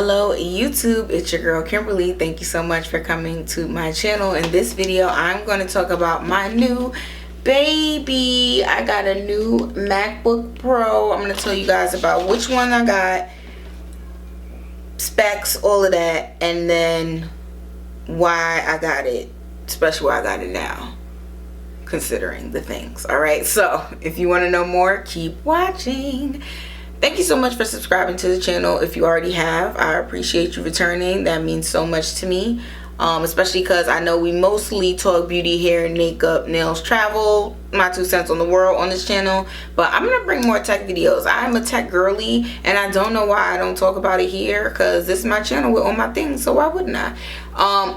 Hello YouTube, it's your girl Kimberly. Thank you so much for coming to my channel. In this video I'm going to talk about my new baby. I got a new MacBook Pro. I'm going to tell you guys about which one I got, specs, all of that, and then why I got it, especially why I got it now, considering the things. Alright, so if you want to know more, keep watching. Thank you so much for subscribing to the channel. If you already have, I appreciate you returning. That means so much to me, especially because I know we mostly talk beauty, hair, makeup, nails, travel, my 2 cents on the world on this channel, but I'm gonna bring more tech videos. I'm a tech girly and I don't know why I don't talk about it here, because this is my channel with all my things, so why wouldn't I?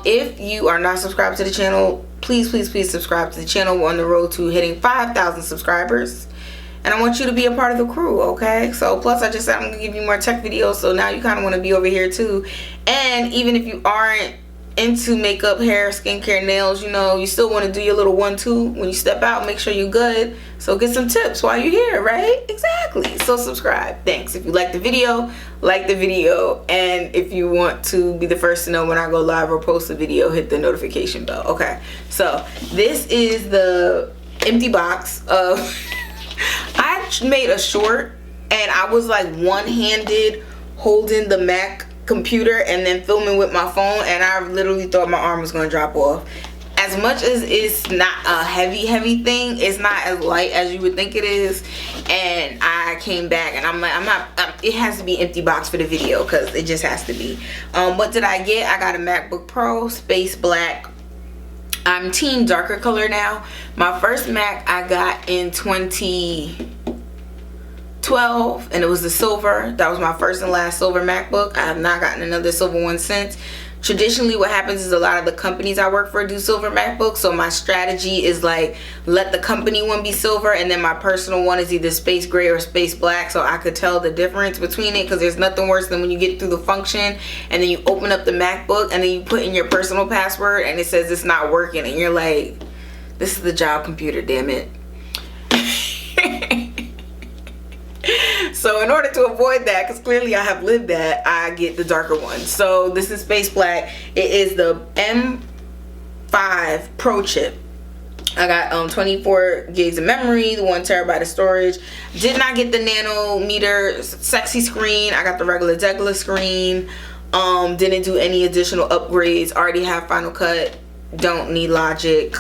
If you are not subscribed to the channel, please subscribe to the channel. We're on the road to hitting 5,000 subscribers. And I want you to be a part of the crew, okay? So, plus I just said I'm going to give you more tech videos, so now you kind of want to be over here too. And even if you aren't into makeup, hair, skincare, nails, you know, you still want to do your little 1-2 when you step out. Make sure you're good. So get some tips while you're here, right? Exactly. So subscribe. Thanks. If you like the video, like the video. And if you want to be the first to know when I go live or post a video, hit the notification bell. Okay. So this is the empty box of... I made a short and I was like one-handed holding the Mac computer and then filming with my phone, and I literally thought my arm was going to drop off. As much as it's not a heavy thing, it's not as light as you would think it is. And I came back and I'm like, it has to be empty box for the video because it just has to be. What did I get? I got a MacBook Pro Space Black. I'm team darker color now. My first Mac I got in 2012 and it was the silver. That was my first and last silver MacBook. I have not gotten another silver one since. Traditionally what happens is a lot of the companies I work for do silver MacBooks, so my strategy is like let the company one be silver and then my personal one is either space gray or space black, so I could tell the difference between it, because there's nothing worse than when you get through the function and then you open up the MacBook and then you put in your personal password and it says it's not working and you're like, this is the job computer, damn it. So in order to avoid that, because clearly I have lived that, I get the darker one. So this is space black. It is the M5 Pro chip. I got 24 gigs of memory, the 1 terabyte of storage. Did not get the nanometer sexy screen. I got the regular degular screen. Didn't do any additional upgrades. Already have Final Cut. Don't need Logic.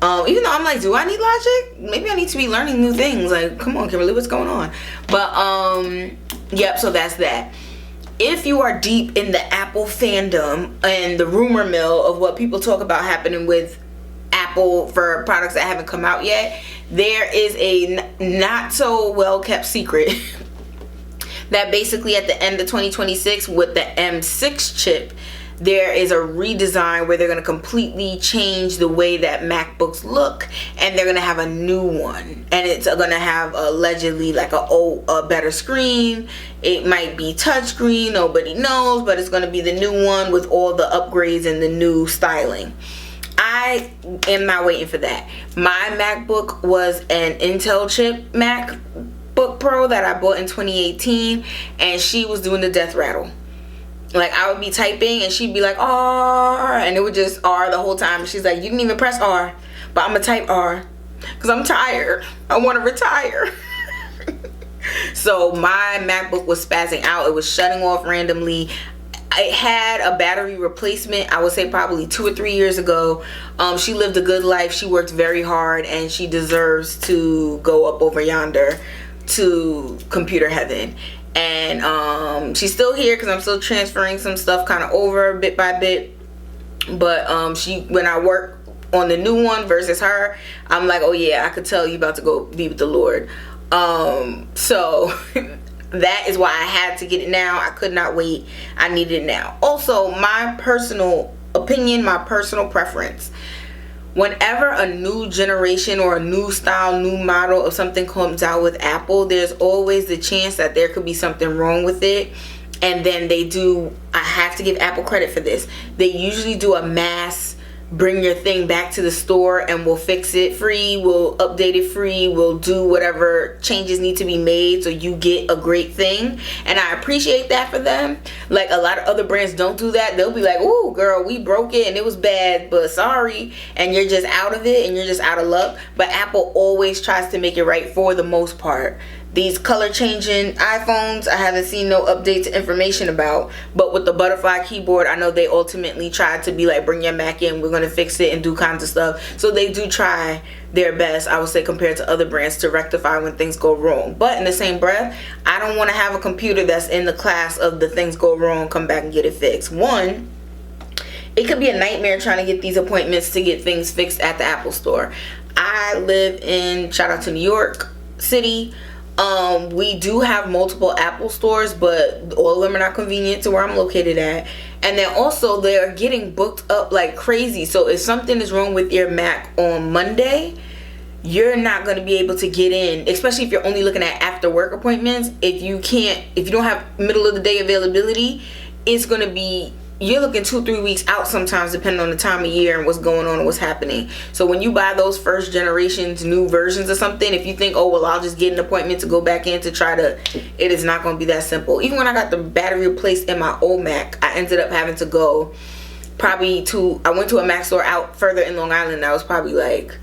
Even though I'm like, do I need Logic? Maybe I need to be learning new things. Like, come on, Kimberly, what's going on? But, yep, so that's that. If you are deep in the Apple fandom and the rumor mill of what people talk about happening with Apple for products that haven't come out yet, there is a not so well kept secret that basically at the end of 2026 with the M6 chip, there is a redesign where they're going to completely change the way that MacBooks look, and they're going to have a new one, and it's going to have allegedly like a better screen. It might be touchscreen, nobody knows, but it's going to be the new one with all the upgrades and the new styling. I am not waiting for that. My MacBook was an Intel chip MacBook Pro that I bought in 2018, and she was doing the death rattle. Like, I would be typing and she'd be like, R, and it would just R the whole time. She's like, you didn't even press R, but I'm gonna type R because I'm tired. I want to retire. So my MacBook was spazzing out. It was shutting off randomly. It had a battery replacement, I would say probably 2 or 3 years ago. She lived a good life. She worked very hard and she deserves to go up over yonder to computer heaven. And she's still here because I'm still transferring some stuff kind of over bit by bit. But when I work on the new one versus her, I'm like, oh yeah, I could tell you about to go be with the Lord. So that is why I had to get it now. I could not wait. I needed it now. Also, my personal opinion, my personal preference, whenever a new generation or a new style, new model of something comes out with Apple, there's always the chance that there could be something wrong with it. And then they do, I have to give Apple credit for this, they usually do a mass bring your thing back to the store and we'll fix it free, we'll update it free, we'll do whatever changes need to be made so you get a great thing. And I appreciate that for them. Like, a lot of other brands don't do that. They'll be like, "Ooh, girl, we broke it and it was bad, but sorry," and you're just out of it and you're just out of luck. But Apple always tries to make it right for the most part. These color changing iPhones, I haven't seen no updates information about, but with the butterfly keyboard, I know they ultimately tried to be like, bring your Mac in, we're going to fix it and do kinds of stuff. So they do try their best, I would say, compared to other brands, to rectify when things go wrong. But in the same breath, I don't want to have a computer that's in the class of the things go wrong, come back and get it fixed. One, it could be a nightmare trying to get these appointments to get things fixed at the Apple store. I live in, shout out to New York City. We do have multiple Apple stores, but all of them are not convenient to where I'm located at. And then also they're getting booked up like crazy. So if something is wrong with your Mac on Monday, you're not going to be able to get in, especially if you're only looking at after work appointments. If you don't have middle of the day availability, it's going to be, you're looking 2-3 weeks out sometimes, depending on the time of year and what's going on and what's happening. So when you buy those first generations new versions of something, if you think, "Oh well, I'll just get an appointment to go back in to try to," it is not going to be that simple. Even when I got the battery replaced in my old Mac, I ended up having to go I went to a Mac store out further in Long Island. That was probably like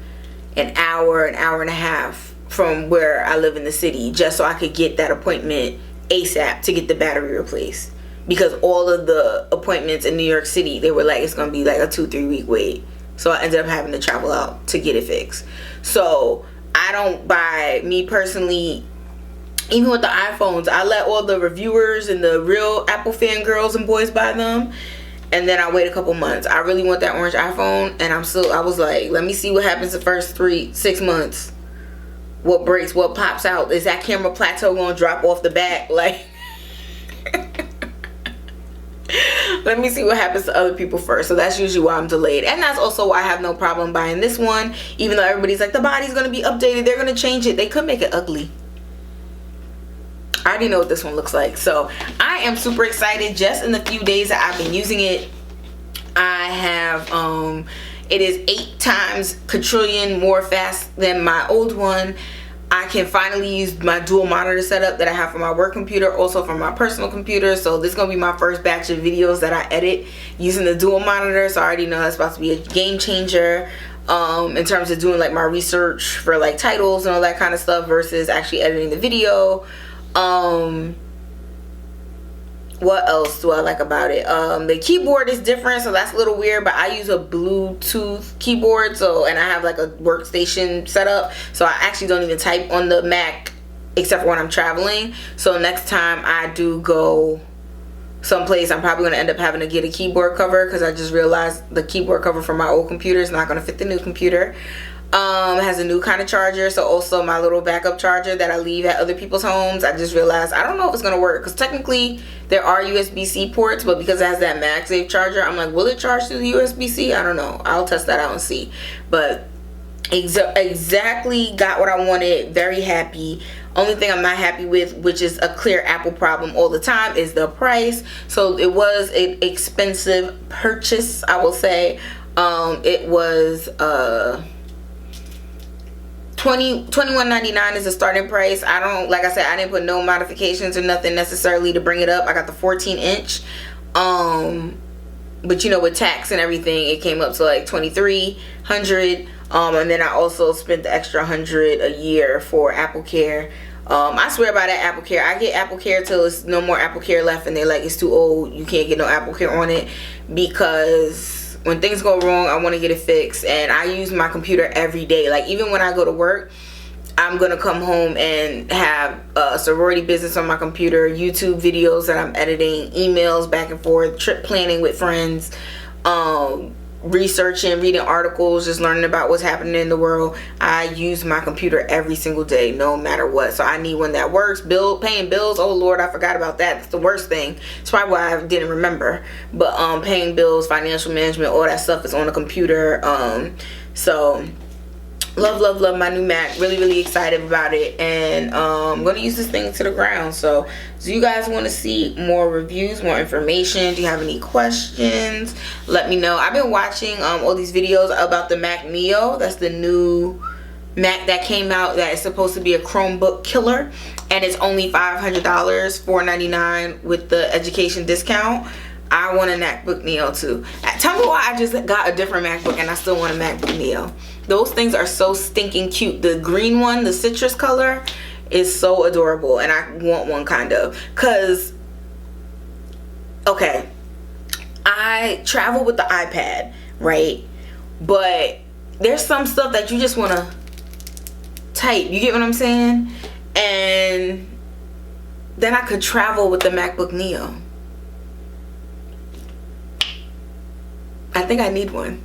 an hour and a half from where I live in the city, just so I could get that appointment ASAP to get the battery replaced. Because all of the appointments in New York City, they were like, it's going to be like a 2-3 week wait. So I ended up having to travel out to get it fixed. So I don't buy, me personally, even with the iPhones, I let all the reviewers and the real Apple fan girls and boys buy them. And then I wait a couple months. I really want that orange iPhone. And I was like, let me see what happens the first 3-6 months. What breaks, what pops out. Is that camera plateau going to drop off the back? Like... let me see what happens to other people first. So that's usually why I'm delayed. And that's also why I have no problem buying this one. Even though everybody's like, the body's going to be updated, they're going to change it. They could make it ugly. I already know what this one looks like. So I am super excited. Just in the few days that I've been using it, I have it is 8 times quadrillion more fast than my old one. I can finally use my dual monitor setup that I have for my work computer, also for my personal computer. So this is going to be my first batch of videos that I edit using the dual monitor. So I already know that's about to be a game changer in terms of doing like my research for like titles and all that kind of stuff versus actually editing the video. What else do I like about it? The keyboard is different, so that's a little weird, but I use a Bluetooth keyboard, and I have like a workstation set up, so I actually don't even type on the Mac except for when I'm traveling. So next time I do go someplace, I'm probably going to end up having to get a keyboard cover, because I just realized the keyboard cover from my old computer is not going to fit the new computer. It has a new kind of charger, so also my little backup charger that I leave at other people's homes, I just realized I don't know if it's gonna work, because technically there are USB-C ports, but because it has that MagSafe charger, I'm like, will it charge through the USB-C? I don't know. I'll test that out and see. But exactly got what I wanted. Very happy. Only thing I'm not happy with, which is a clear Apple problem all the time, is the price. So it was an expensive purchase, I will say. It was $21.99 is the starting price. Like I said, I didn't put no modifications or nothing necessarily to bring it up. I got the 14-inch, but you know, with tax and everything, it came up to like $2,300. And then I also spent the extra $100 a year for Apple Care. I swear by that Apple Care. I get Apple Care till it's no more Apple Care left, and they're like, it's too old, you can't get no Apple Care on it, because when things go wrong, I want to get it fixed. And I use my computer every day. Like, even when I go to work, I'm going to come home and have sorority business on my computer, YouTube videos that I'm editing, emails back and forth, trip planning with friends, researching, reading articles, just learning about what's happening in the world. I use my computer every single day, no matter what. So I need one that works. Paying bills, oh Lord, I forgot about that. That's the worst thing. It's probably why I didn't remember. But paying bills, financial management, all that stuff is on the computer. So love my new Mac. Really excited about it, and I'm gonna use this thing to the ground. So do you guys want to see more reviews, more information? Do you have any questions? Let me know. I've been watching all these videos about the Mac Neo. That's the new Mac that came out that is supposed to be a Chromebook killer, and it's only $500, $499 with the education discount. I want a MacBook Neo too. Tell me why I just got a different MacBook and I still want a MacBook Neo. Those things are so stinking cute. The green one, the citrus color, is so adorable, and I want one kind of. Cause, okay, I travel with the iPad, right? But there's some stuff that you just want to type. You get what I'm saying? And then I could travel with the MacBook Neo. I think I need one.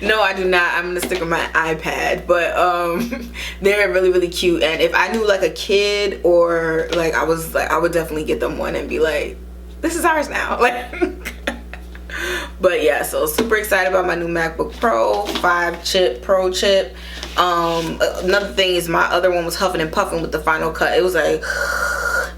No, I do not. I'm gonna stick with my iPad, but they're really cute. And if I knew like a kid, or like I would definitely get them one and be like, this is ours now. Like, but yeah, so super excited about my new MacBook Pro 5 chip Pro chip. Another thing is my other one was huffing and puffing with the Final Cut. It was like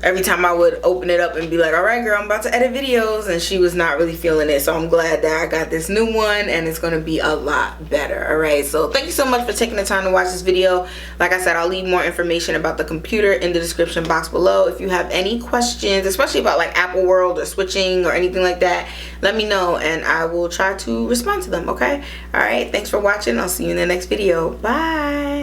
every time I would open it up and be like, all right girl, I'm about to edit videos, and she was not really feeling it. So I'm glad that I got this new one, and it's gonna be a lot better. All right, so thank you so much for taking the time to watch this video. Like I said, I'll leave more information about the computer in the description box below. If you have any questions, especially about like Apple World or switching or anything like that, let me know and I will try to respond to them. Okay, all right, thanks for watching. I'll see you in the next video. Bye.